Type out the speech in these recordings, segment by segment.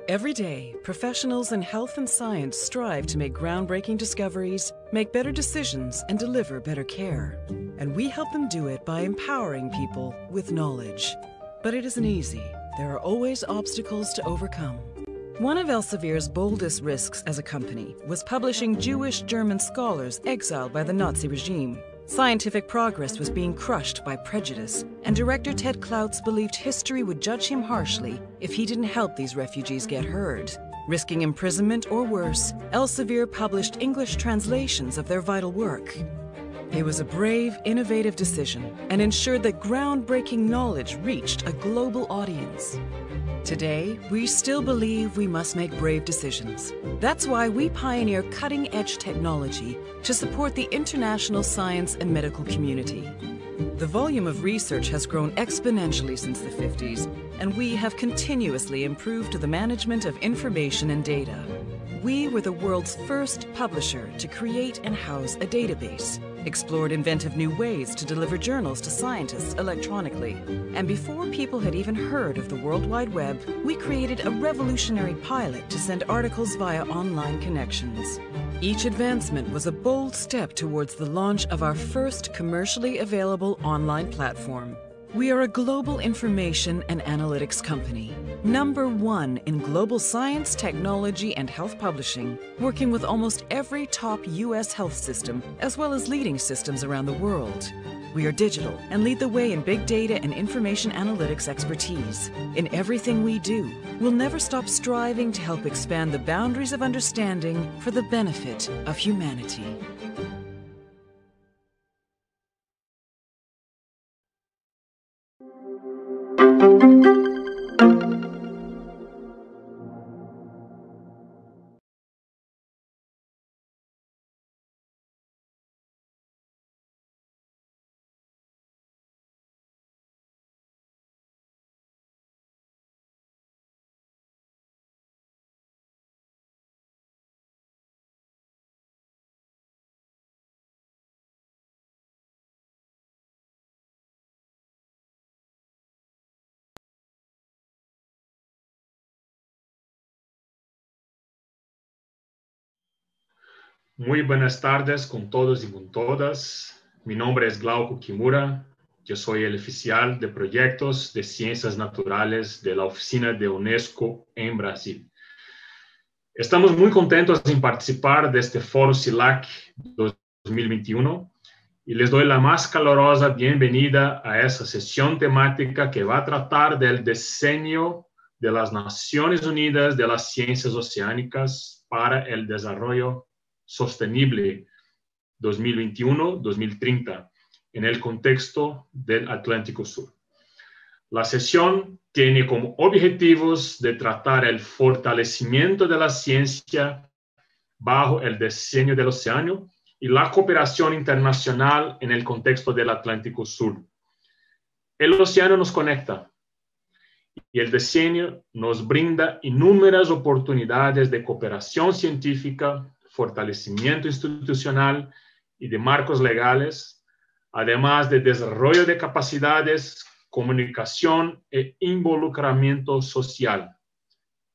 Every day, professionals in health and science strive to make groundbreaking discoveries, make better decisions, and deliver better care. And we help them do it by empowering people with knowledge. But it isn't easy. There are always obstacles to overcome. One of Elsevier's boldest risks as a company was publishing Jewish German scholars exiled by the Nazi regime. Scientific progress was being crushed by prejudice, and director Ted Klautz believed history would judge him harshly if he didn't help these refugees get heard. Risking imprisonment or worse, Elsevier published English translations of their vital work. It was a brave, innovative decision and ensured that groundbreaking knowledge reached a global audience. Today, we still believe we must make brave decisions. That's why we pioneer cutting-edge technology to support the international science and medical community. The volume of research has grown exponentially since the 50s, and we have continuously improved the management of information and data. We were the world's first publisher to create and house a database, explored inventive new ways to deliver journals to scientists electronically. And before people had even heard of the World Wide Web, we created a revolutionary pilot to send articles via online connections. Each advancement was a bold step towards the launch of our first commercially available online platform. We are a global information and analytics company, #1 in global science, technology, and health publishing, working with almost every top US health system, as well as leading systems around the world. We are digital and lead the way in big data and information analytics expertise. In everything we do, we'll never stop striving to help expand the boundaries of understanding for the benefit of humanity. Muy buenas tardes con todos y con todas. Mi nombre es Glauco Kimura. Yo soy el oficial de proyectos de ciencias naturales de la oficina de UNESCO en Brasil. Estamos muy contentos en participar de este Foro CILAC 2021 y les doy la más calurosa bienvenida a esa sesión temática que va a tratar del diseño de las Naciones Unidas de las Ciencias Oceánicas para el Desarrollo Sostenible 2021-2030 en el contexto del Atlántico Sur. La sesión tiene como objetivos de tratar el fortalecimiento de la ciencia bajo el diseño del océano y la cooperación internacional en el contexto del Atlántico Sur. El océano nos conecta y el diseño nos brinda innumerables oportunidades de cooperación científica, fortalecimiento institucional y de marcos legales, además de desarrollo de capacidades, comunicación e involucramiento social.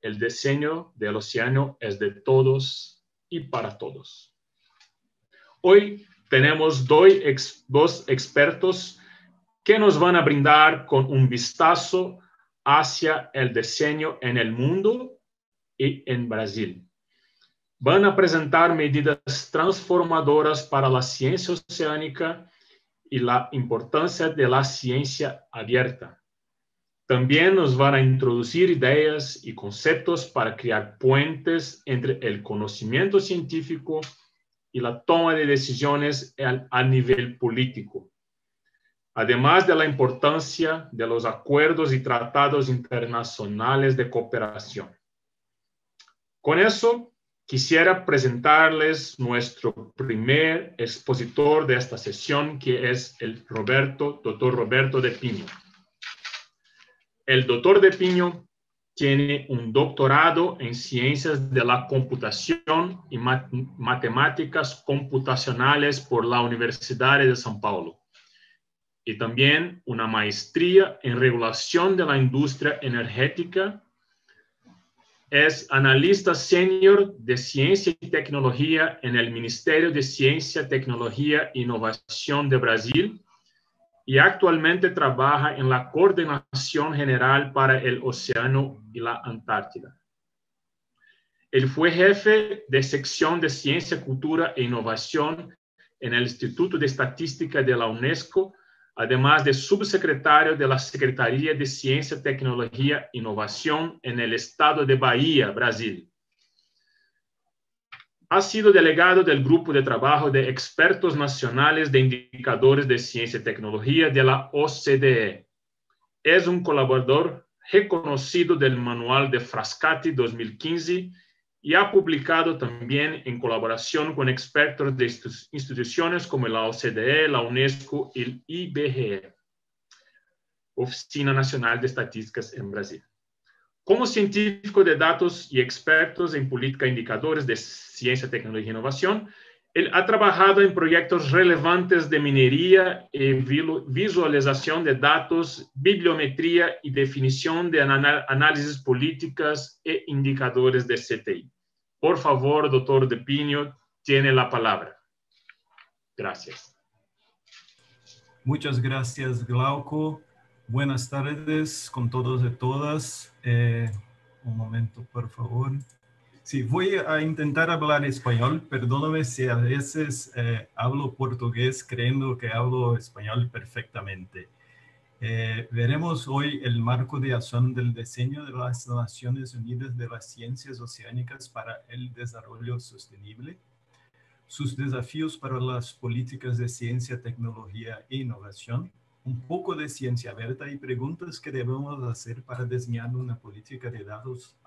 El diseño del océano es de todos y para todos. Hoy tenemos dos expertos que nos van a brindar con un vistazo hacia el diseño en el mundo y en Brasil. Van a presentar medidas transformadoras para la ciencia oceánica y la importancia de la ciencia abierta. También nos van a introducir ideas y conceptos para crear puentes entre el conocimiento científico y la toma de decisiones a nivel político, además de la importancia de los acuerdos y tratados internacionales de cooperación. Con eso, quisiera presentarles nuestro primer expositor de esta sesión, que es el doctor Roberto de Piño. El doctor de Piño tiene un doctorado en Ciencias de la Computación y Matemáticas Computacionales por la Universidad de São Paulo, y también una maestría en Regulación de la Industria Energética es analista senior de Ciencia y Tecnología en el Ministerio de Ciencia, Tecnología e Innovación de Brasil y actualmente trabaja en la Coordinación General para el Océano y la Antártida. Él fue jefe de sección de Ciencia, Cultura e Innovación en el Instituto de Estadística de la UNESCO, además de subsecretario de la Secretaría de Ciencia, Tecnología e Innovación en el estado de Bahía, Brasil. Ha sido delegado del Grupo de Trabajo de Expertos Nacionales de Indicadores de Ciencia y Tecnología de la OCDE. Es un colaborador reconocido del Manual de Frascati 2015 y ha publicado también en colaboración con expertos de instituciones como la OCDE, la UNESCO y el IBGE, Oficina Nacional de Estadísticas en Brasil. Como científico de datos y expertos en política e indicadores de ciencia, tecnología e innovación, él ha trabajado en proyectos relevantes de minería y visualización de datos, bibliometría y definición de análisis políticas e indicadores de CTI. Por favor, doctor De Pino, tiene la palabra. Gracias. Muchas gracias, Glauco. Buenas tardes con todos y todas. Un momento, por favor. Sí, voy a intentar hablar español. Perdóname si a veces hablo portugués creyendo que hablo español perfectamente. Veremos hoy el marco de acción del diseño de las Naciones Unidas de las Ciencias Oceánicas para el Desarrollo Sostenible, sus desafíos para las políticas de ciencia, tecnología e innovación, un poco de ciencia abierta y preguntas que debemos hacer para diseñar una política de datos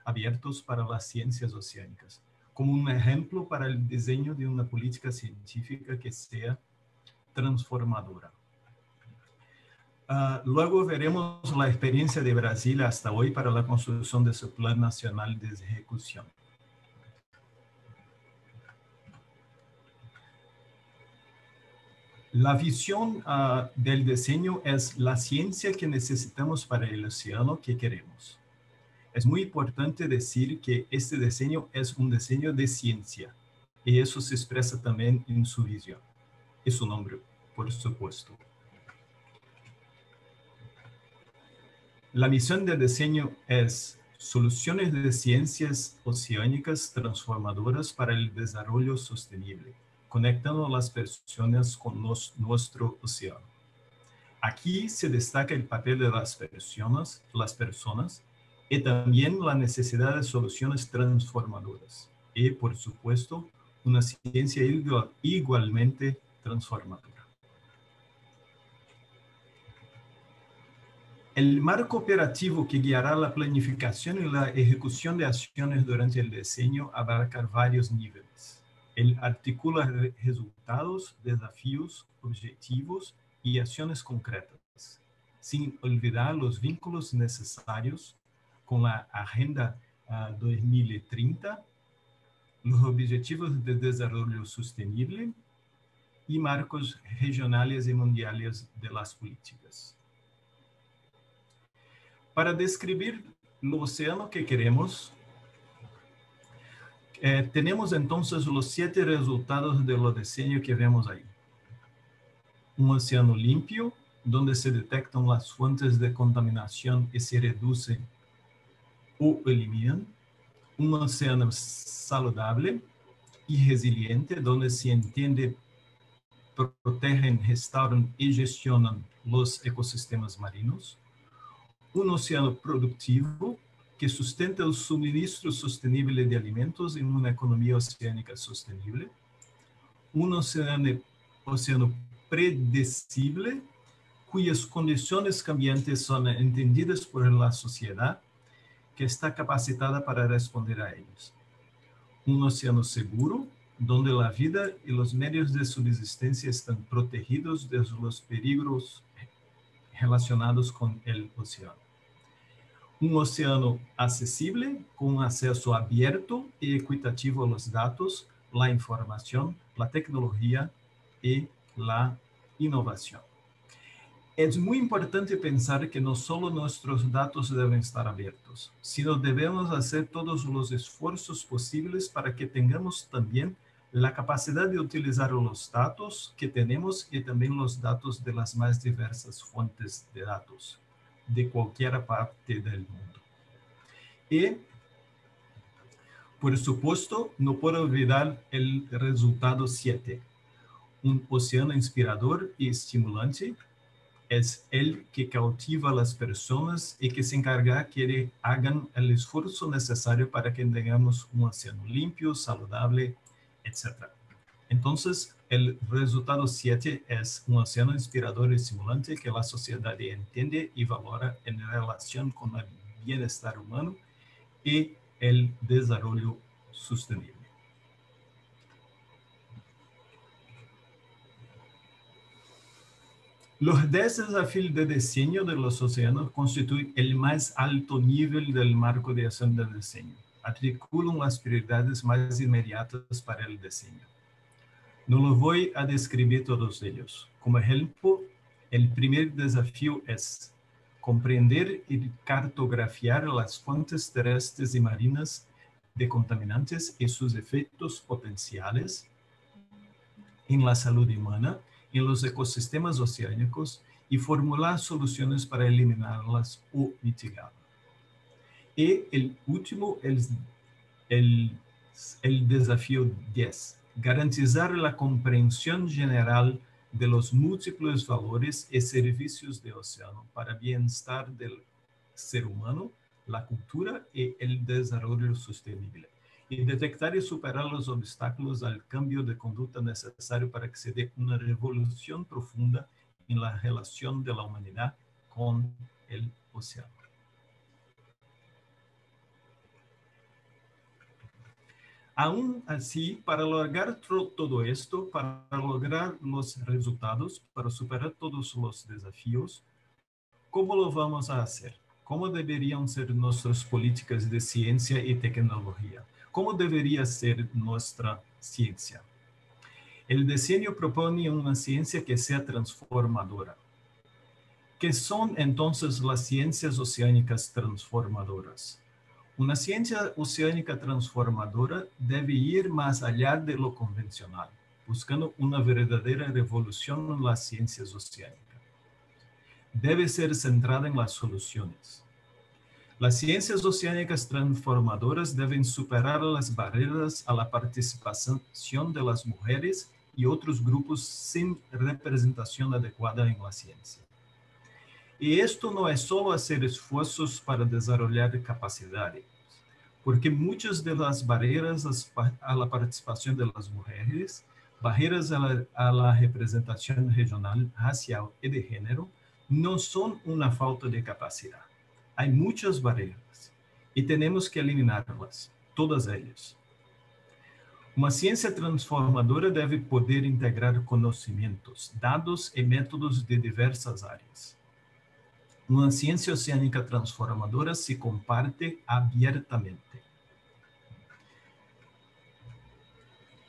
abiertos para las ciencias oceánicas, como un ejemplo para el diseño de una política científica que sea transformadora. Luego veremos la experiencia de Brasil hasta hoy para la construcción de su Plan Nacional de Ejecución. La visión del diseño es la ciencia que necesitamos para el océano que queremos. Es muy importante decir que este diseño es un diseño de ciencia, y eso se expresa también en su visión y su nombre, por supuesto. La misión del diseño es soluciones de ciencias oceánicas transformadoras para el desarrollo sostenible, conectando a las personas con nuestro océano. Aquí se destaca el papel de las personas y también la necesidad de soluciones transformadoras y, por supuesto, una ciencia igualmente transformadora. El marco operativo que guiará la planificación y la ejecución de acciones durante el diseño abarca varios niveles. Él articula resultados, desafíos, objetivos y acciones concretas, sin olvidar los vínculos necesarios con la Agenda 2030, los Objetivos de Desarrollo Sostenible y marcos regionales y mundiales de las políticas. Para describir el océano que queremos, tenemos entonces los 7 resultados de los diseños que vemos ahí. Un océano limpio, donde se detectan las fuentes de contaminación y se reducen o eliminan. Un océano saludable y resiliente, donde se entiende, protegen, restauran y gestionan los ecosistemas marinos. Un océano productivo que sustenta el suministro sostenible de alimentos en una economía oceánica sostenible. Un océano predecible, cuyas condiciones cambiantes son entendidas por la sociedad, que está capacitada para responder a ellos. Un océano seguro, donde la vida y los medios de subsistencia están protegidos de los peligros relacionados con el océano. Un océano accesible, con acceso abierto y equitativo a los datos, la información, la tecnología y la innovación. Es muy importante pensar que no solo nuestros datos deben estar abiertos, sino debemos hacer todos los esfuerzos posibles para que tengamos también la capacidad de utilizar los datos que tenemos y también los datos de las más diversas fuentes de datos de cualquier parte del mundo. Y, por supuesto, no puedo olvidar el resultado 7. Un océano inspirador y estimulante es el que cautiva a las personas y que se encarga que hagan el esfuerzo necesario para que tengamos un océano limpio, saludable, etc. Entonces, el resultado 7 es un océano inspirador y estimulante que la sociedad entiende y valora en relación con el bienestar humano y el desarrollo sostenible. Los 10 desafíos de diseño de los océanos constituyen el más alto nivel del marco de acción del diseño. Articulan las prioridades más inmediatas para el diseño. No los voy a describir todos ellos. Como ejemplo, el primer desafío es comprender y cartografiar las fuentes terrestres y marinas de contaminantes y sus efectos potenciales en la salud humana, en los ecosistemas oceánicos y formular soluciones para eliminarlas o mitigarlas. Y el último es el desafío 10, garantizar la comprensión general de los múltiples valores y servicios del océano para el bienestar del ser humano, la cultura y el desarrollo sostenible. Y detectar y superar los obstáculos al cambio de conducta necesario para que se dé una revolución profunda en la relación de la humanidad con el océano. Aún así, para lograr todo esto, para lograr los resultados, para superar todos los desafíos, ¿cómo lo vamos a hacer? ¿Cómo deberían ser nuestras políticas de ciencia y tecnología? ¿Cómo debería ser nuestra ciencia? El diseño propone una ciencia que sea transformadora. ¿Qué son entonces las ciencias oceánicas transformadoras? Una ciencia oceánica transformadora debe ir más allá de lo convencional, buscando una verdadera revolución en las ciencias oceánicas. Debe ser centrada en las soluciones. Las ciencias oceánicas transformadoras deben superar las barreras a la participación de las mujeres y otros grupos sin representación adecuada en la ciencia. Y esto no es solo hacer esfuerzos para desarrollar capacidades, porque muchas de las barreras a la participación de las mujeres, barreras a la representación regional, racial y de género, no son una falta de capacidad. Hay muchas barreras y tenemos que eliminarlas, todas ellas. Uma ciencia transformadora debe poder integrar conocimientos, dados y métodos de diversas áreas. Una ciencia oceánica transformadora se comparte abiertamente.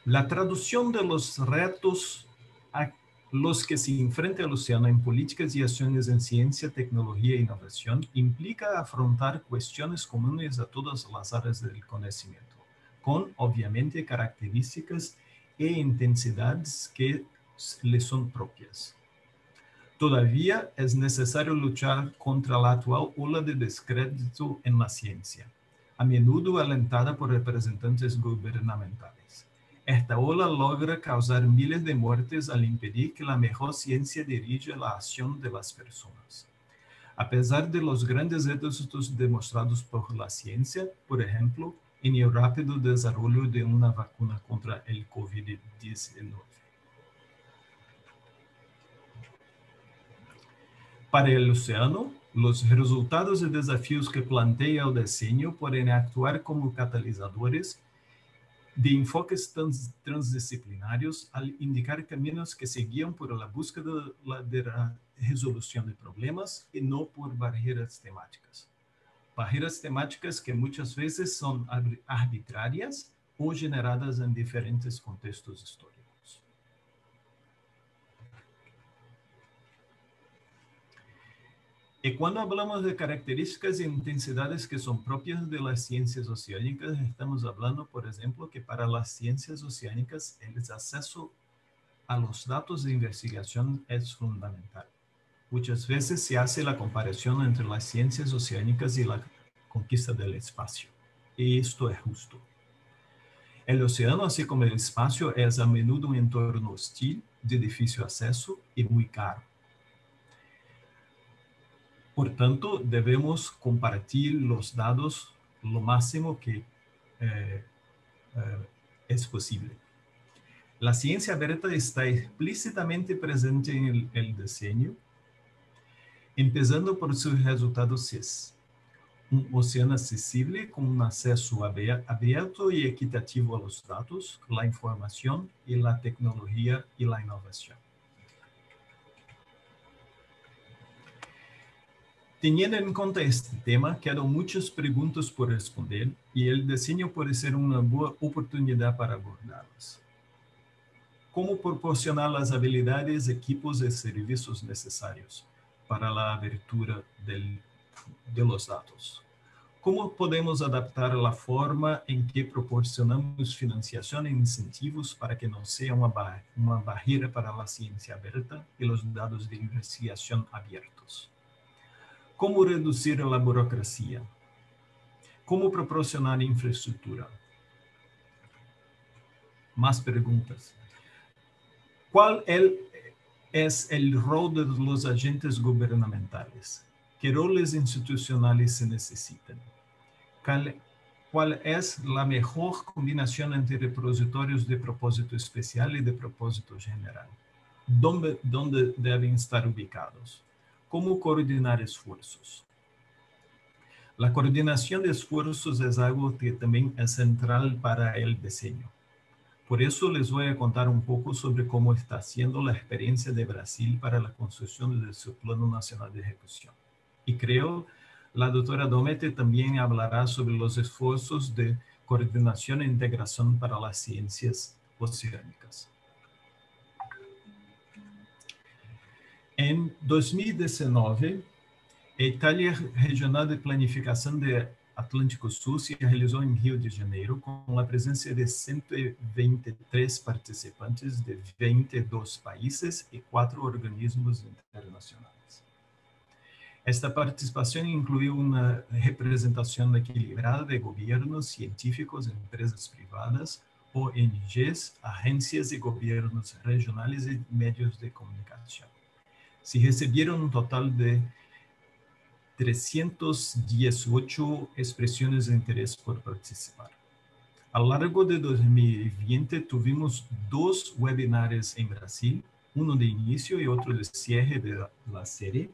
La traducción de los retos a los que se enfrenta el océano en políticas y acciones en ciencia, tecnología e innovación implica afrontar cuestiones comunes a todas las áreas del conocimiento, con obviamente características e intensidades que le son propias. Todavía es necesario luchar contra la actual ola de descrédito en la ciencia, a menudo alentada por representantes gubernamentales. Esta ola logra causar miles de muertes al impedir que la mejor ciencia dirija la acción de las personas. A pesar de los grandes éxitos demostrados por la ciencia, por ejemplo, en el rápido desarrollo de una vacuna contra el COVID-19. Para el océano, los resultados y desafíos que plantea el diseño pueden actuar como catalizadores de enfoques transdisciplinarios al indicar caminos que se guían por la búsqueda de la resolución de problemas y no por barreras temáticas. Barreras temáticas que muchas veces son arbitrarias o generadas en diferentes contextos históricos. Y cuando hablamos de características e intensidades que son propias de las ciencias oceánicas, estamos hablando, por ejemplo, que para las ciencias oceánicas el acceso a los datos de investigación es fundamental. Muchas veces se hace la comparación entre las ciencias oceánicas y la conquista del espacio. Y esto es justo. El océano, así como el espacio, es a menudo un entorno hostil, de difícil acceso y muy caro. Por tanto, debemos compartir los datos lo máximo que es posible. La ciencia abierta está explícitamente presente en el diseño, empezando por sus resultados CIS. Un océano accesible con un acceso abierto y equitativo a los datos, la información y la tecnología y la innovación. Teniendo en cuenta este tema, quedan muchas preguntas por responder y el diseño puede ser una buena oportunidad para abordarlas. ¿Cómo proporcionar las habilidades, equipos y servicios necesarios para la abertura de los datos? ¿Cómo podemos adaptar la forma en que proporcionamos financiación e incentivos para que no sea una barrera para la ciencia abierta y los datos de investigación abiertos? ¿Cómo reducir la burocracia? ¿Cómo proporcionar infraestructura? Más preguntas. ¿Cuál es el rol de los agentes gubernamentales? ¿Qué roles institucionales se necesitan? ¿Cuál es la mejor combinación entre repositorios de propósito especial y de propósito general? ¿Dónde deben estar ubicados? ¿Cómo coordinar esfuerzos? La coordinación de esfuerzos es algo que también es central para el diseño. Por eso les voy a contar un poco sobre cómo está siendo la experiencia de Brasil para la construcción de su Plano Nacional de Ejecución. Y creo la doctora Domete también hablará sobre los esfuerzos de coordinación e integración para las ciencias oceánicas. En 2019, el Taller Regional de Planificación de Atlântico Sul se realizó en Río de Janeiro con la presencia de 123 participantes de 22 países y 4 organismos internacionales. Esta participación incluyó una representación equilibrada de gobiernos, científicos, empresas privadas, ONGs, agencias y gobiernos regionales y medios de comunicación. Se recibieron un total de 318 expresiones de interés por participar. A lo largo de 2020 tuvimos 2 webinars en Brasil, uno de inicio y otro de cierre de la serie,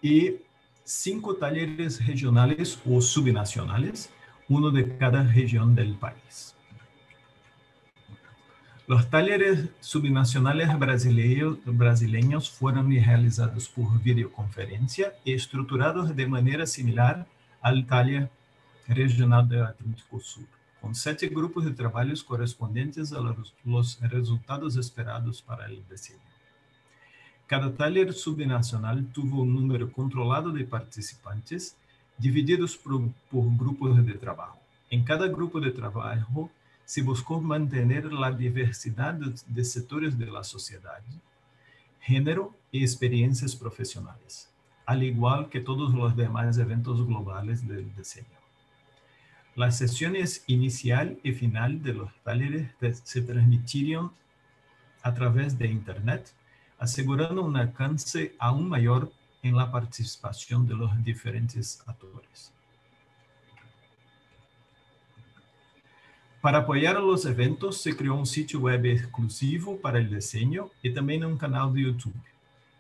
y 5 talleres regionales o subnacionales, uno de cada región del país. Los talleres subnacionales brasileños fueron realizados por videoconferencia y estructurados de manera similar al taller regional del Atlântico Sur, con 7 grupos de trabajos correspondientes a los resultados esperados para el diseño. Cada taller subnacional tuvo un número controlado de participantes, divididos por grupos de trabajo. En cada grupo de trabajo se buscó mantener la diversidad de sectores de la sociedad, género y experiencias profesionales, al igual que todos los demás eventos globales del diseño. Las sesiones inicial y final de los talleres se transmitieron a través de Internet, asegurando un alcance aún mayor en la participación de los diferentes actores. Para apoyar los eventos, se creó un sitio web exclusivo para el diseño y también un canal de YouTube,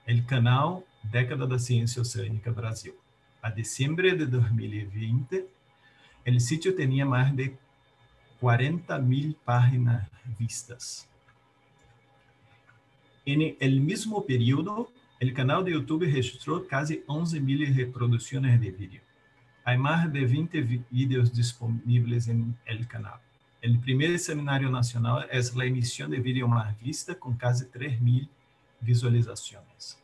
el canal Década da Ciência Oceânica Brasil. A diciembre de 2020, el sitio tenía más de 40.000 páginas vistas. En el mismo periodo, el canal de YouTube registró casi 11.000 reproducciones de vídeo. Hay más de 20 vídeos disponibles en el canal. El primer seminario nacional es la emisión de vídeo más vista con casi 3.000 visualizaciones.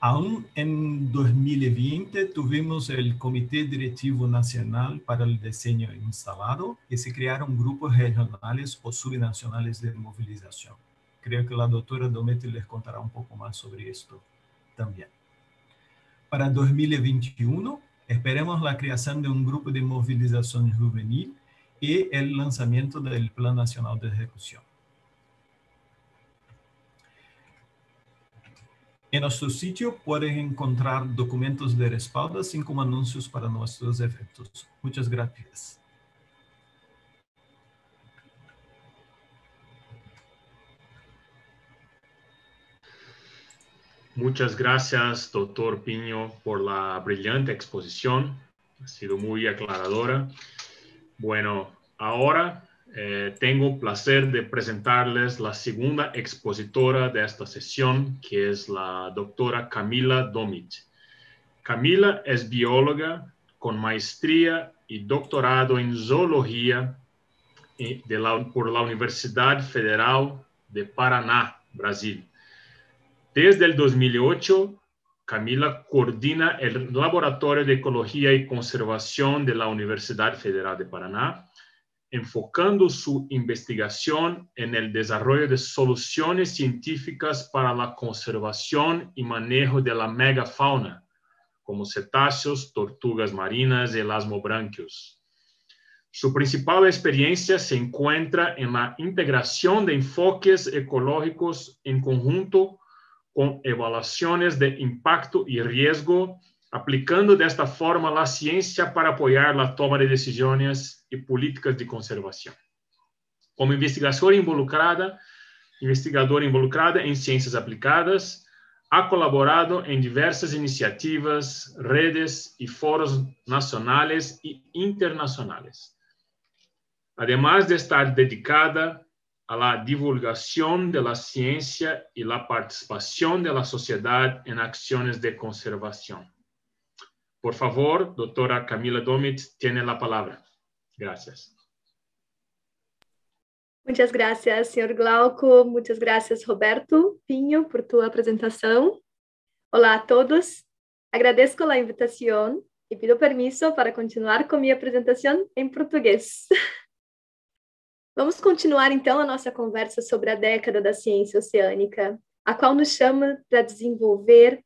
Aún en 2020 tuvimos el Comité Directivo Nacional para el Diseño instalado y se crearon grupos regionales o subnacionales de movilización. Creo que la doctora Dometti les contará un poco más sobre esto también. Para 2021, esperemos la creación de un grupo de movilización juvenil y el lanzamiento del Plan Nacional de Ejecución. En nuestro sitio pueden encontrar documentos de respaldo, así como anuncios para nuestros eventos. Muchas gracias. Muchas gracias, doctor Piño, por la brillante exposición. Ha sido muy aclaradora. Bueno, ahora tengo el placer de presentarles la segunda expositora de esta sesión, que es la doctora Camila Domic. Camila es bióloga con maestría y doctorado en zoología por la Universidad Federal de Paraná, Brasil. Desde el 2008, Camila coordina el Laboratorio de Ecología y Conservación de la Universidad Federal de Paraná, enfocando su investigación en el desarrollo de soluciones científicas para la conservación y manejo de la megafauna, como cetáceos, tortugas marinas y elasmobranquios. Su principal experiencia se encuentra en la integración de enfoques ecológicos en conjunto con evaluaciones de impacto y riesgo, aplicando de esta forma la ciencia para apoyar la toma de decisiones y políticas de conservación. Como investigadora involucrada en ciencias aplicadas, ha colaborado en diversas iniciativas, redes y foros nacionales e internacionales. Además de estar dedicada a la divulgación de la ciencia y la participación de la sociedad en acciones de conservación. Por favor, doctora Camila Domic, tiene la palabra. Gracias. Muchas gracias, señor Glauco. Muchas gracias, Roberto Pinho, por tu apresentação. Olá a todos. Agradezco a invitação e pido permiso para continuar com minha apresentação em português. Vamos continuar, então, a nossa conversa sobre a década da ciência oceânica, a qual nos chama para desenvolver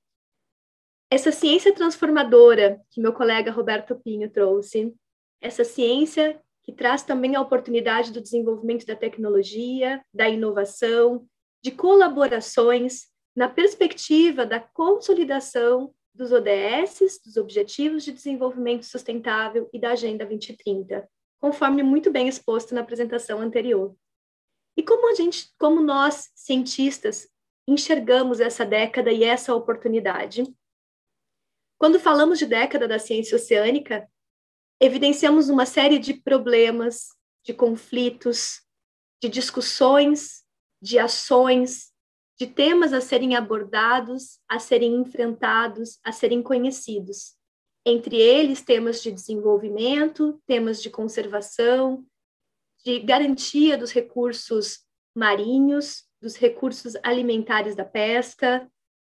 essa ciência transformadora que meu colega Roberto Pinho trouxe, essa ciência que traz também a oportunidade do desenvolvimento da tecnologia, da inovação, de colaborações na perspectiva da consolidação dos ODS, dos Objetivos de Desenvolvimento Sustentável e da Agenda 2030, conforme muito bem exposto na apresentação anterior. E como nós, cientistas, enxergamos essa década e essa oportunidade? Quando falamos de década da ciência oceânica, evidenciamos uma série de problemas, de conflitos, de discussões, de ações, de temas a serem abordados, a serem enfrentados, a serem conhecidos. Entre eles, temas de desenvolvimento, temas de conservação, de garantia dos recursos marinhos, dos recursos alimentares da pesca,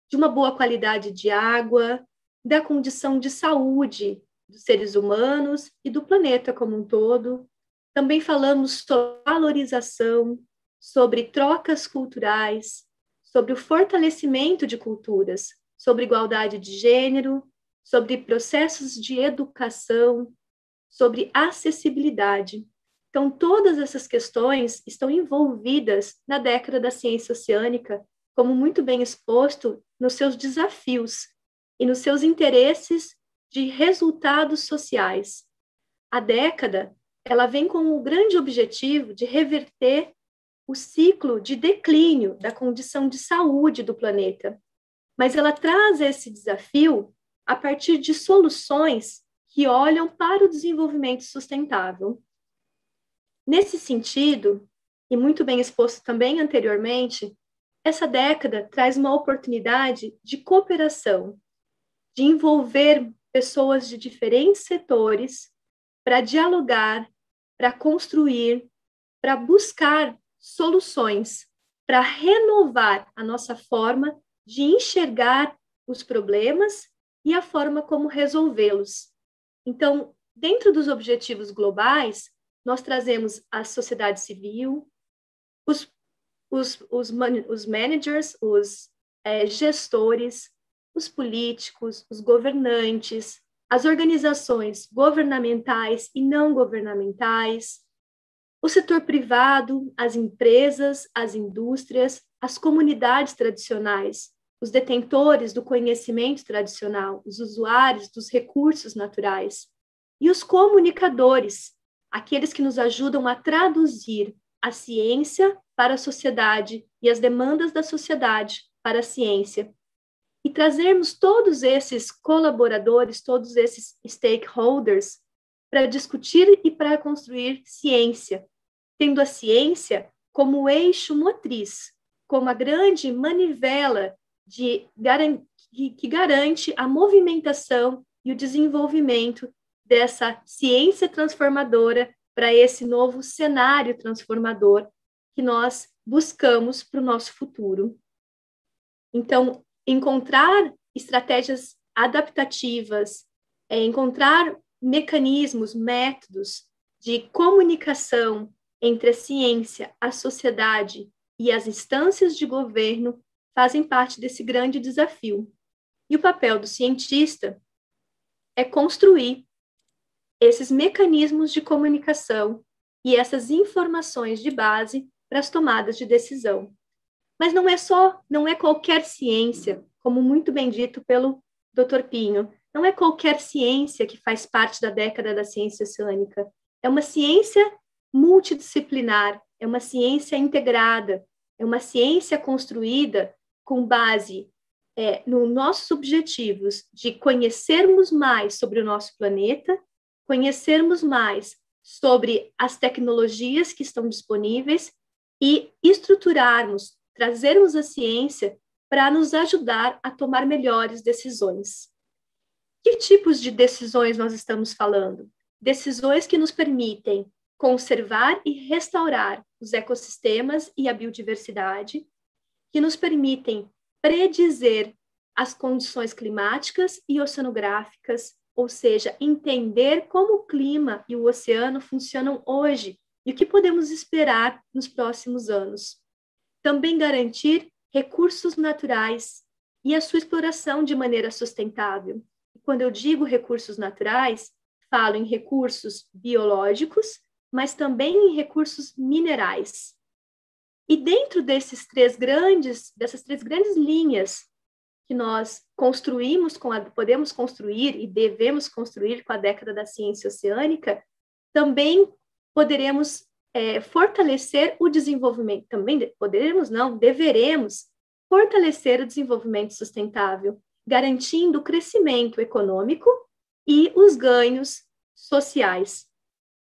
de uma boa qualidade de água, da condição de saúde dos seres humanos e do planeta como um todo. Também falamos sobre valorização, sobre trocas culturais, sobre o fortalecimento de culturas, sobre igualdade de gênero, sobre processos de educação, sobre acessibilidade. Então, todas essas questões estão envolvidas na década da ciência oceânica, como muito bem exposto nos seus desafios e nos seus interesses de resultados sociais. A década, ela vem com o grande objetivo de reverter o ciclo de declínio da condição de saúde do planeta, mas ela traz esse desafio a partir de soluções que olham para o desenvolvimento sustentável. Nesse sentido, e muito bem exposto também anteriormente, essa década traz uma oportunidade de cooperação, de envolver pessoas de diferentes setores para dialogar, para construir, para buscar soluções, para renovar a nossa forma de enxergar os problemas e a forma como resolvê-los. Então, dentro dos objetivos globais, nós trazemos a sociedade civil, os managers, os gestores, os políticos, os governantes, as organizações governamentais e não governamentais, o setor privado, as empresas, as indústrias, as comunidades tradicionais, os detentores do conhecimento tradicional, os usuários dos recursos naturais, e os comunicadores, aqueles que nos ajudam a traduzir a ciência para a sociedade e as demandas da sociedade para a ciência. E trazermos todos esses colaboradores, todos esses stakeholders, para discutir e para construir ciência, tendo a ciência como eixo motriz, como a grande manivela que garante a movimentação e o desenvolvimento dessa ciência transformadora para esse novo cenário transformador que nós buscamos para o nosso futuro. Então, encontrar estratégias adaptativas, encontrar mecanismos, métodos de comunicação entre a ciência, a sociedade e as instâncias de governo fazem parte desse grande desafio. E o papel do cientista é construir esses mecanismos de comunicação e essas informações de base para as tomadas de decisão. Mas não é qualquer ciência, como muito bem dito pelo Dr. Pinho, não é qualquer ciência que faz parte da década da ciência oceânica. É uma ciência multidisciplinar, é uma ciência integrada, é uma ciência construída com base nos nossos objetivos de conhecermos mais sobre o nosso planeta, conhecermos mais sobre as tecnologias que estão disponíveis e estruturarmos, trazermos a ciência para nos ajudar a tomar melhores decisões. Que tipos de decisões nós estamos falando? Decisões que nos permitem conservar e restaurar os ecossistemas e a biodiversidade, que nos permitem predizer as condições climáticas e oceanográficas, ou seja, entender como o clima e o oceano funcionam hoje e o que podemos esperar nos próximos anos. Também garantir recursos naturais e a sua exploração de maneira sustentável. Quando eu digo recursos naturais, falo em recursos biológicos, mas também em recursos minerais. E dentro dessas três grandes linhas que nós podemos construir e devemos construir com a década da ciência oceânica, também poderemos fortalecer o desenvolvimento, deveremos fortalecer o desenvolvimento sustentável, garantindo o crescimento econômico e os ganhos sociais.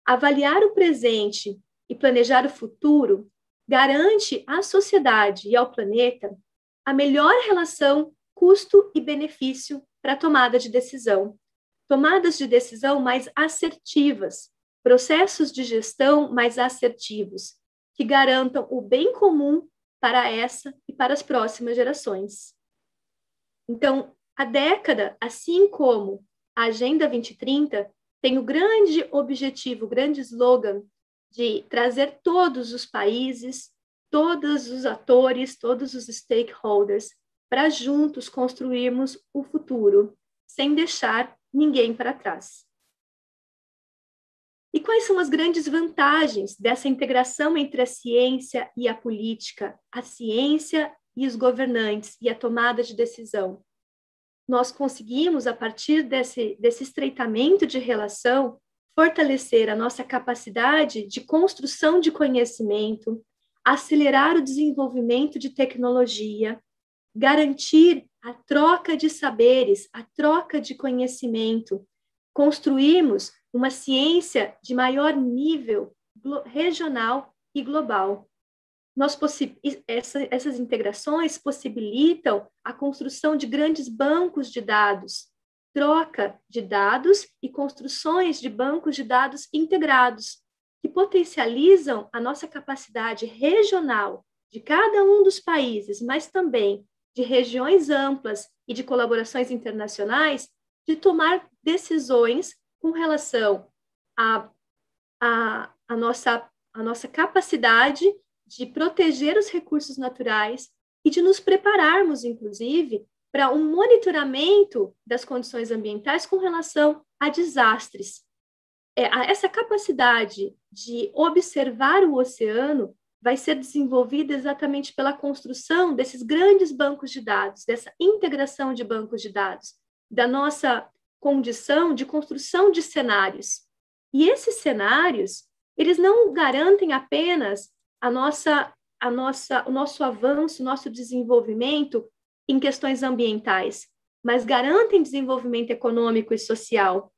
Avaliar o presente e planejar o futuro garante à sociedade e ao planeta a melhor relação custo e benefício para a tomada de decisão. Tomadas de decisão mais assertivas, processos de gestão mais assertivos, que garantam o bem comum para essa e para as próximas gerações. Então, a década, assim como a Agenda 2030, tem o grande objetivo, o grande slogan de trazer todos os países, todos os atores, todos os stakeholders, para juntos construirmos o futuro, sem deixar ninguém para trás. E quais são as grandes vantagens dessa integração entre a ciência e a política, a ciência e os governantes e a tomada de decisão? Nós conseguimos, a partir desse estreitamento de relação, fortalecer a nossa capacidade de construção de conhecimento, acelerar o desenvolvimento de tecnologia, garantir a troca de saberes, a troca de conhecimento, construirmos uma ciência de maior nível regional e global. Essas integrações possibilitam a construção de grandes bancos de dados, troca de dados e construções de bancos de dados integrados, que potencializam a nossa capacidade regional de cada um dos países, mas também de regiões amplas e de colaborações internacionais, de tomar decisões com relação à nossa capacidade de proteger os recursos naturais e de nos prepararmos, inclusive, para um monitoramento das condições ambientais com relação a desastres. Essa capacidade de observar o oceano vai ser desenvolvida exatamente pela construção desses grandes bancos de dados, dessa integração de bancos de dados, da nossa condição de construção de cenários. E esses cenários, eles não garantem apenas o nosso avanço, o nosso desenvolvimento em questões ambientais, mas garantem desenvolvimento econômico e social.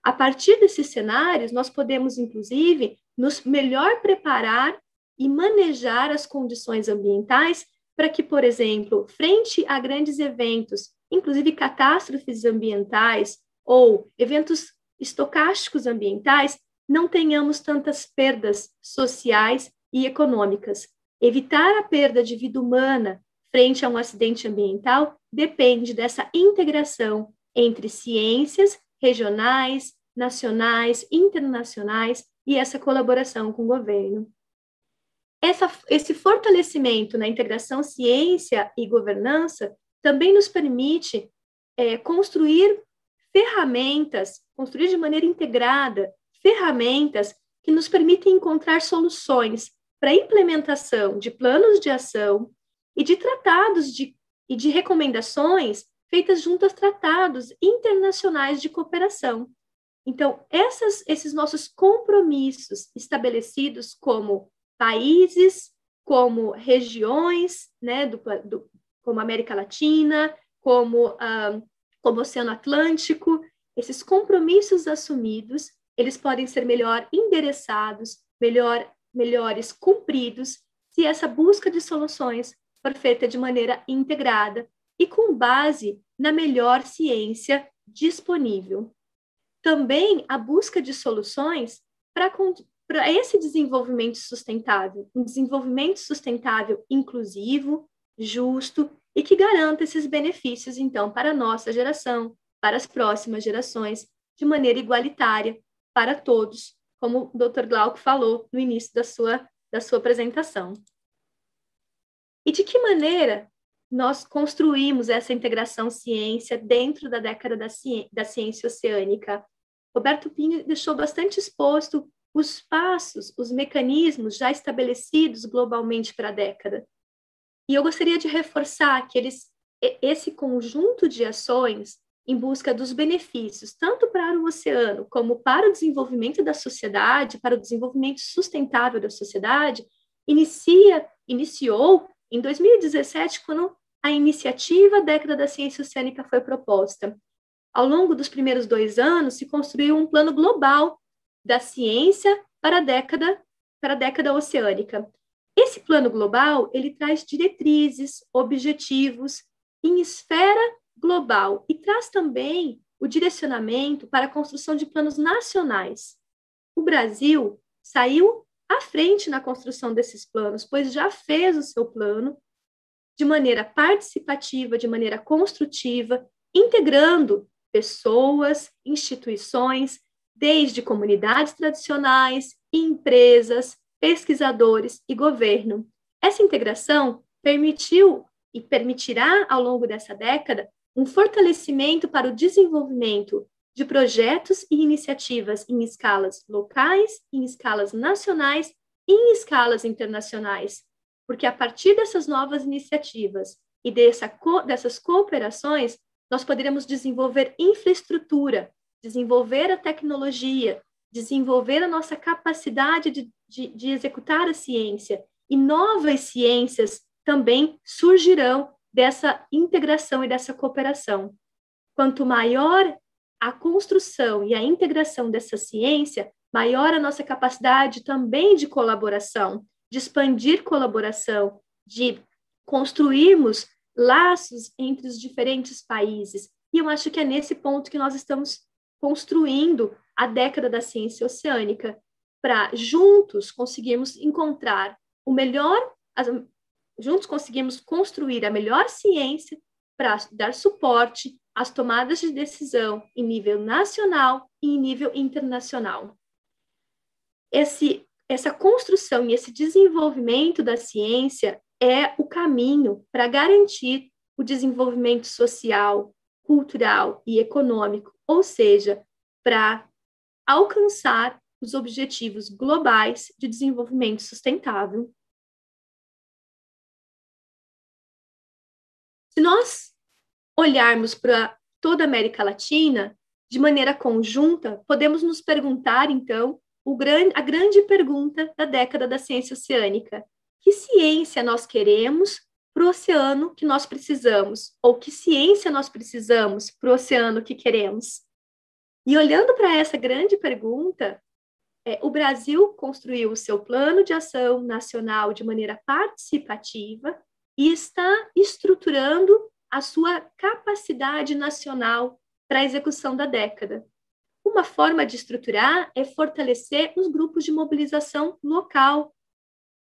A partir desses cenários, nós podemos, inclusive, nos melhor preparar e manejar as condições ambientais para que, por exemplo, frente a grandes eventos, inclusive catástrofes ambientais ou eventos estocásticos ambientais, não tenhamos tantas perdas sociais e econômicas. Evitar a perda de vida humana frente a um acidente ambiental depende dessa integração entre ciências regionais, nacionais, internacionais e essa colaboração com o governo. Esse fortalecimento na integração ciência e governança também nos permite construir de maneira integrada, ferramentas que nos permitem encontrar soluções para a implementação de planos de ação e de tratados e de recomendações feitas junto aos tratados internacionais de cooperação. Então, esses nossos compromissos estabelecidos como países, como regiões, né, como América Latina, como Oceano Atlântico, esses compromissos assumidos, eles podem ser melhor endereçados, melhores cumpridos, se essa busca de soluções for feita de maneira integrada e com base na melhor ciência disponível. Também a busca de soluções para esse desenvolvimento sustentável, um desenvolvimento sustentável inclusivo, justo e que garanta esses benefícios, então, para a nossa geração, para as próximas gerações, de maneira igualitária para todos, como o Dr. Glauco falou no início da sua apresentação. E de que maneira nós construímos essa integração ciência dentro da década da ciência oceânica? Roberto Pinho deixou bastante exposto os passos, os mecanismos já estabelecidos globalmente para a década. E eu gostaria de reforçar que esse conjunto de ações em busca dos benefícios, tanto para o oceano como para o desenvolvimento da sociedade, para o desenvolvimento sustentável da sociedade, iniciou em 2017, quando a iniciativa Década da Ciência Oceânica foi proposta. Ao longo dos primeiros 2 anos, se construiu um plano global da ciência para a década oceânica. Esse plano global, ele traz diretrizes, objetivos em esfera global e traz também o direcionamento para a construção de planos nacionais. O Brasil saiu à frente na construção desses planos, pois já fez o seu plano de maneira participativa, de maneira construtiva, integrando pessoas, instituições, desde comunidades tradicionais, empresas, pesquisadores e governo. Essa integração permitiu e permitirá, ao longo dessa década, um fortalecimento para o desenvolvimento de projetos e iniciativas em escalas locais, em escalas nacionais e em escalas internacionais. Porque a partir dessas novas iniciativas e dessas cooperações, nós poderemos desenvolver infraestrutura, desenvolver a tecnologia, desenvolver a nossa capacidade de executar a ciência. E novas ciências também surgirão dessa integração e dessa cooperação. Quanto maior a construção e a integração dessa ciência, maior a nossa capacidade também de colaboração, de expandir colaboração, de construirmos laços entre os diferentes países. E eu acho que é nesse ponto que nós estamos construindo a década da ciência oceânica, para juntos conseguirmos encontrar juntos conseguimos construir a melhor ciência para dar suporte às tomadas de decisão em nível nacional e em nível internacional. Essa construção e esse desenvolvimento da ciência é o caminho para garantir o desenvolvimento social, cultural e econômico, ou seja, para alcançar os objetivos globais de desenvolvimento sustentável. Se nós olharmos para toda a América Latina, de maneira conjunta, podemos nos perguntar, então, a grande pergunta da década da ciência oceânica: que ciência nós queremos para o oceano que nós precisamos? Ou que ciência nós precisamos para o oceano que queremos? E olhando para essa grande pergunta, o Brasil construiu o seu plano de ação nacional de maneira participativa e está estruturando a sua capacidade nacional para a execução da década. Uma forma de estruturar é fortalecer os grupos de mobilização local.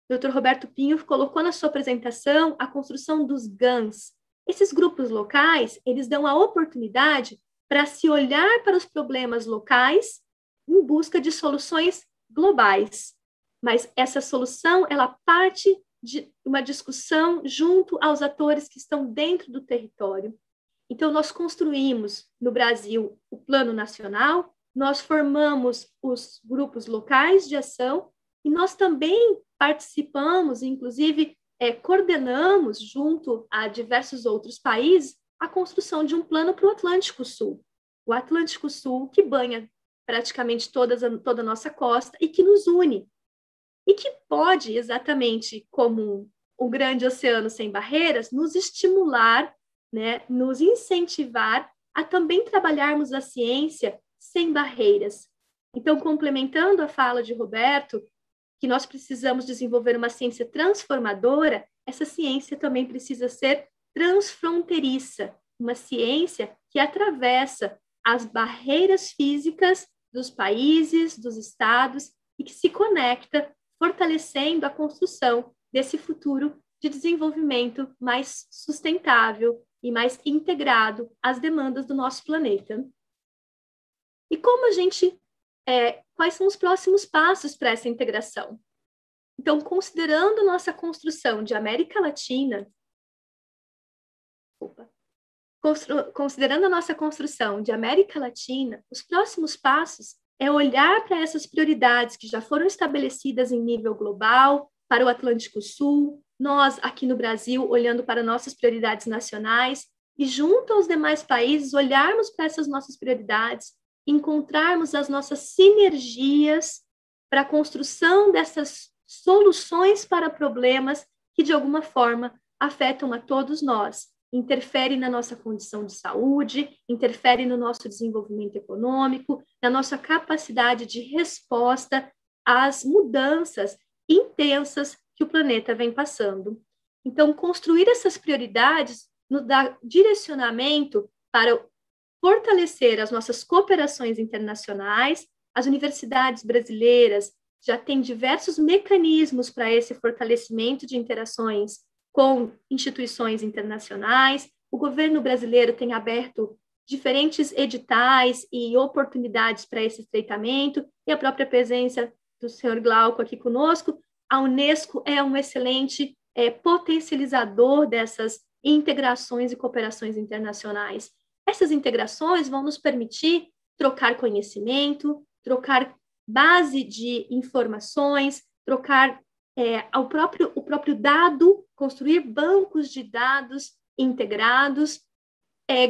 O Dr. Roberto Pinho colocou na sua apresentação a construção dos GANs. Esses grupos locais, eles dão a oportunidade para se olhar para os problemas locais em busca de soluções globais. Mas essa solução, ela parte de uma discussão junto aos atores que estão dentro do território. Então, nós construímos no Brasil o Plano Nacional, nós formamos os grupos locais de ação e nós também participamos, inclusive coordenamos junto a diversos outros países a construção de um plano para o Atlântico Sul. O Atlântico Sul que banha praticamente toda a nossa costa e que nos une. E que pode, exatamente como um grande oceano sem barreiras, nos estimular, né, nos incentivar a também trabalharmos a ciência sem barreiras. Então, complementando a fala de Roberto, que nós precisamos desenvolver uma ciência transformadora, essa ciência também precisa ser transfronteiriça, uma ciência que atravessa as barreiras físicas dos países, dos estados, e que se conecta, fortalecendo a construção desse futuro de desenvolvimento mais sustentável e mais integrado às demandas do nosso planeta. E como quais são os próximos passos para essa integração? Então, considerando a nossa construção de América Latina, considerando a nossa construção de América Latina, os próximos passos é olhar para essas prioridades que já foram estabelecidas em nível global, para o Atlântico Sul, nós aqui no Brasil olhando para nossas prioridades nacionais e junto aos demais países olharmos para essas nossas prioridades, encontrarmos as nossas sinergias para a construção dessas soluções para problemas que de alguma forma afetam a todos nós. Interfere na nossa condição de saúde, interfere no nosso desenvolvimento econômico, na nossa capacidade de resposta às mudanças intensas que o planeta vem passando. Então, construir essas prioridades nos dá direcionamento para fortalecer as nossas cooperações internacionais. As universidades brasileiras já têm diversos mecanismos para esse fortalecimento de interações com instituições internacionais. O governo brasileiro tem aberto diferentes editais e oportunidades para esse estreitamento, e a própria presença do senhor Glauco aqui conosco. A Unesco é um excelente potencializador dessas integrações e cooperações internacionais. Essas integrações vão nos permitir trocar conhecimento, trocar base de informações, trocar o próprio dado, construir bancos de dados integrados,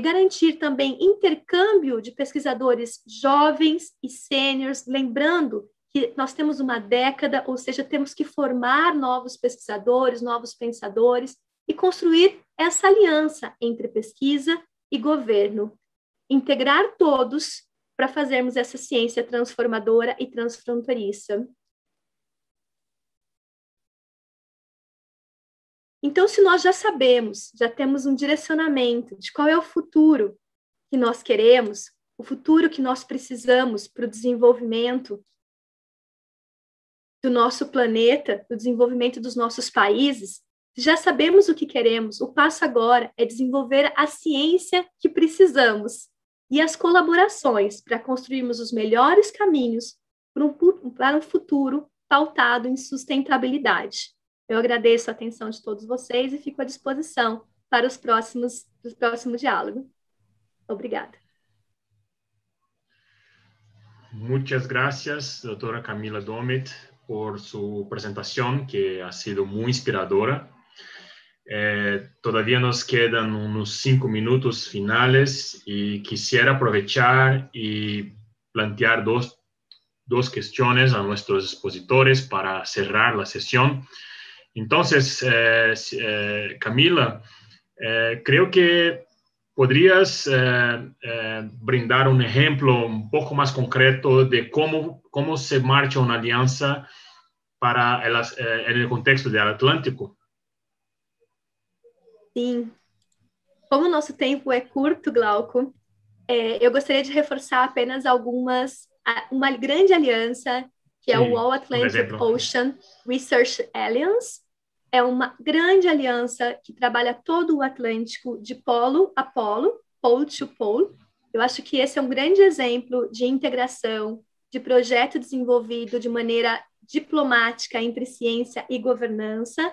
garantir também intercâmbio de pesquisadores jovens e sêniores, lembrando que nós temos uma década, ou seja, temos que formar novos pesquisadores, novos pensadores e construir essa aliança entre pesquisa e governo. Integrar todos para fazermos essa ciência transformadora e transfronteiriça. Então, se nós já sabemos, já temos um direcionamento de qual é o futuro que nós queremos, o futuro que nós precisamos para o desenvolvimento do nosso planeta, do desenvolvimento dos nossos países, Já sabemos o que queremos, o passo agora é desenvolver a ciência que precisamos e as colaborações para construirmos os melhores caminhos para um futuro pautado em sustentabilidade. Eu agradeço a atenção de todos vocês e fico à disposição para os próximos diálogos. Obrigada. Muchas gracias, doctora Camila Domet, por su presentación, que ha sido muy inspiradora. Todavía nos quedan unos 5 minutos finales y quisiera aprovechar y plantear dos cuestiones a nuestros expositores para cerrar la sesión. Entonces, Camila, creo que podrías brindar un ejemplo un poco más concreto de cómo se marcha una alianza en el contexto del Atlântico. Sim. Como o nosso tempo é curto, Glauco, eu gostaria de reforçar apenas uma grande aliança, que é o All Atlantic Ocean Research Alliance. É uma grande aliança que trabalha todo o Atlântico de polo a polo, pole to pole. Eu acho que esse é um grande exemplo de integração, de projeto desenvolvido de maneira diplomática entre ciência e governança,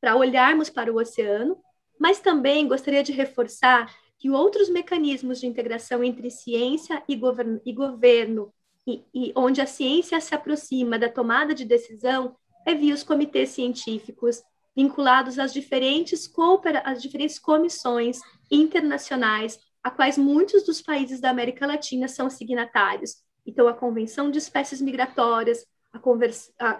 para olharmos para o oceano, mas também gostaria de reforçar que outros mecanismos de integração entre ciência e governo, e onde a ciência se aproxima da tomada de decisão, é via os comitês científicos vinculados às diferentes comissões internacionais, a quais muitos dos países da América Latina são signatários. Então, a Convenção de Espécies Migratórias, a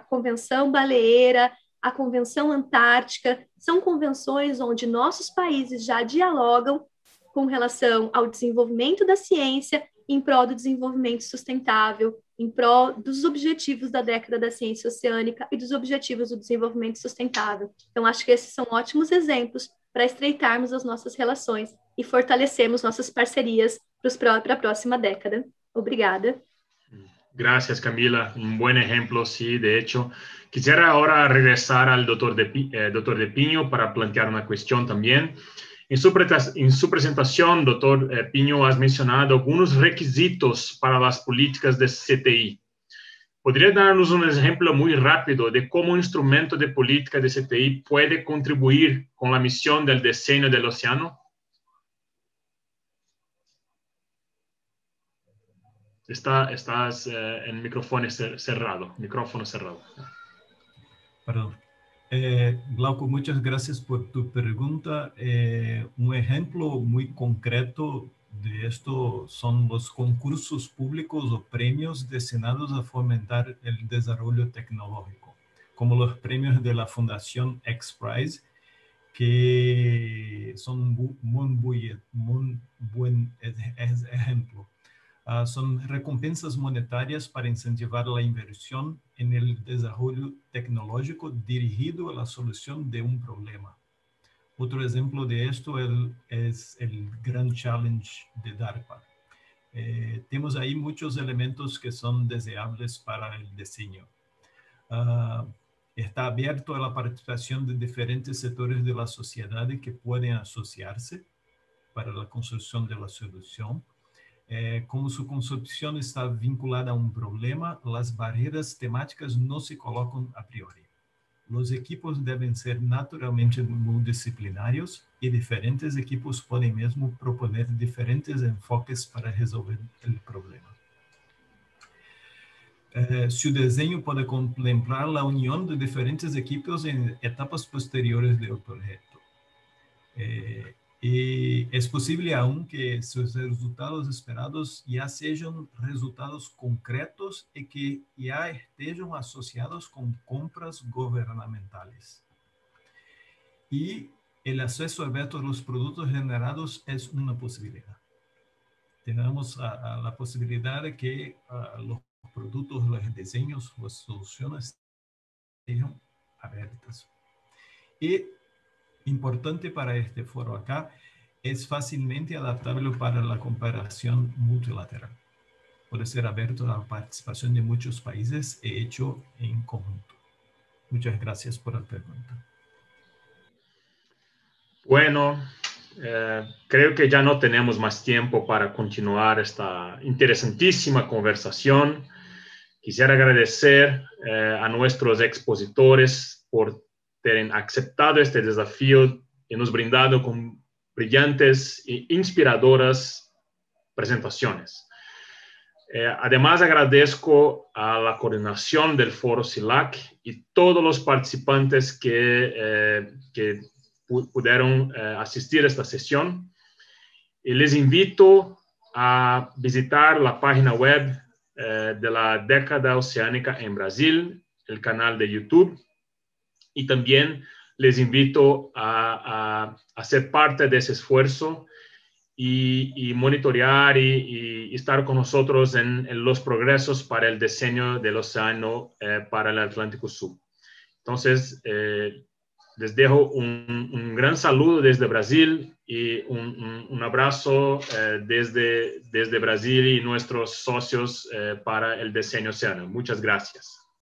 Convenção Baleeira, a Convenção Antártica, são convenções onde nossos países já dialogam com relação ao desenvolvimento da ciência em prol do desenvolvimento sustentável, em prol dos objetivos da década da ciência oceânica e dos objetivos do desenvolvimento sustentável. Então, acho que esses são ótimos exemplos para estreitarmos as nossas relações e fortalecermos nossas parcerias para a próxima década. Obrigada. Gracias, Camila. Un buen ejemplo, sí, de hecho. Quisiera ahora regresar al doctor de Piño para plantear una cuestión también. En su presentación, doctor Piño, has mencionado algunos requisitos para las políticas de CTI. ¿Podría darnos un ejemplo muy rápido de cómo un instrumento de política de CTI puede contribuir con la misión del diseño del océano? Estás en micrófono cerrado. Perdón. Glauco, muchas gracias por tu pregunta. Un ejemplo muy concreto de esto son los concursos públicos o premios destinados a fomentar el desarrollo tecnológico, como los premios de la Fundación X-Prize, que son un buen ejemplo. Son recompensas monetarias para incentivar la inversión en el desarrollo tecnológico dirigido a la solución de un problema. Otro ejemplo de esto es el Grand Challenge de DARPA. Tenemos ahí muchos elementos que son deseables para el diseño. Está abierto a la participación de diferentes sectores de la sociedad que pueden asociarse para la construcción de la solución. Como su concepción está vinculada a un problema, las barreras temáticas no se colocan a priori. Los equipos deben ser naturalmente multidisciplinarios y diferentes equipos pueden mismo proponer diferentes enfoques para resolver el problema. Su diseño puede contemplar la unión de diferentes equipos en etapas posteriores del proyecto. Y es posible aún que sus resultados esperados ya sean resultados concretos y que ya estén asociados con compras gubernamentales. Y el acceso abierto a los productos generados es una posibilidad. Tenemos la posibilidad de que los productos, los diseños, las soluciones estén abiertas. Y importante para este foro acá, es fácilmente adaptable para la comparación multilateral. Puede ser abierto a la participación de muchos países y hecho en conjunto. Muchas gracias por la pregunta. Bueno, creo que ya no tenemos más tiempo para continuar esta interesantísima conversación. Quisiera agradecer a nuestros expositores por haber aceptado este desafío y nos brindado con brillantes e inspiradoras presentaciones. Además, agradezco a la coordinación del Foro CELAC y todos los participantes que pudieron asistir a esta sesión. Y les invito a visitar la página web de la Década Oceánica en Brasil, el canal de YouTube, y también les invito a ser parte de ese esfuerzo y monitorear y estar con nosotros en los progresos para el diseño del océano para el Atlántico Sur. Entonces, les dejo un gran saludo desde Brasil y un abrazo desde Brasil y nuestros socios para el diseño oceano. Muchas gracias.